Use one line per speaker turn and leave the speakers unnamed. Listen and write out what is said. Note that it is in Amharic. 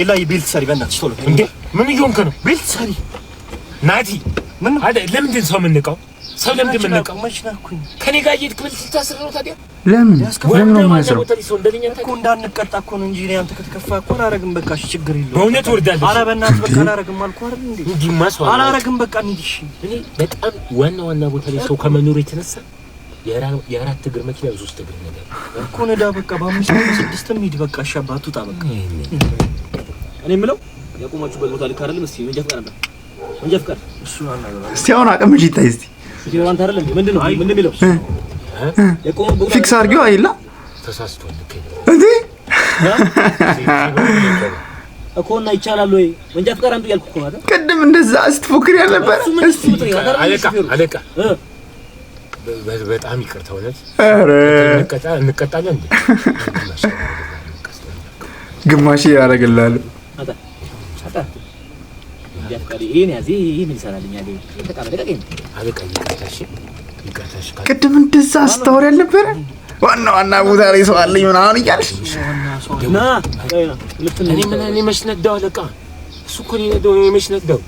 ኢላ ይቢል ሰሪ በእናትሽ ቶሎ
እንዴ ምን ይሆንከ ነው?
ቢል ሰሪ
ናቲ
ምን
አይደል? ለምንድን ሰው የምንቀው? ሰው ለምንድን የምንቀው?
መችናኩኝ
ከኔ ጋር እየሄድክ ብል ልታስር ነው ታዲያ?
ለምን ነው የማይሰራው?
እኮ
እንዳንቀጣ እኮ ነው እንጂ እኔ አንተ ከተከፋ እኮ አላረግም። በቃ እሺ ችግር የለውም።
በእውነት ወርዳለሁ።
ኧረ በእናትህ በቃ አላረግም አልኩህ አይደል እንዴ?
እንዲህማ ሰው
አላረግም በቃ እንሂድ። እሺ
እኔ በጣም ዋና ቦታ ላይ ሰው ከመኖሩ የተነሳ የአራት እግር መኪና ሶስት እግር ነገር
እኮ ነዳ። በቃ በአምስት በስድስትም ሂድ በቃ። እሺ አባቱ ጣ በቃ
እኔ የምለው ያቆማችሁበት ቦታ ልክ አይደለም። እስቲ መንጃ ፍቃድ አምጣ። መንጃ ፍቃድ እሱ አናገር።
እስቲ አሁን አቅም እጅ ይታይ እስቲ
ሹፌራን ታረለ እንዴ? ምንድነው የሚለው? ያቆመው ቦታ
ፊክስ አድርጊው አይላ
ተሳስቷል።
እንዴ
እኮና ይቻላል ወይ? መንጃ ፍቃድ አምጡ ያልኩህ እኮ አይደል?
ቅድም እንደዛ ስትፎክር ያልነበረ? እስቲ
አለቃ በጣም ይቅርታ እውነት።
ኧረ
እንቀጣለን እንዴ?
ግማሽ ያደርግልሃል።
አጣ መንጃ ፍቃድ ይሄን ያዚ ይሄ ምን ይሰራልኛል?
አለቃ ይቅርታሽ
ቅድም እንደዛ ስታወር ያልነበረ? ዋና ቦታ ላይ ሰው አለኝ ምናምን እያልሽ
እኔ መች ነዳው አለቃ? እሱ እኮ ነው የነዳው። እኔ መች ነዳው?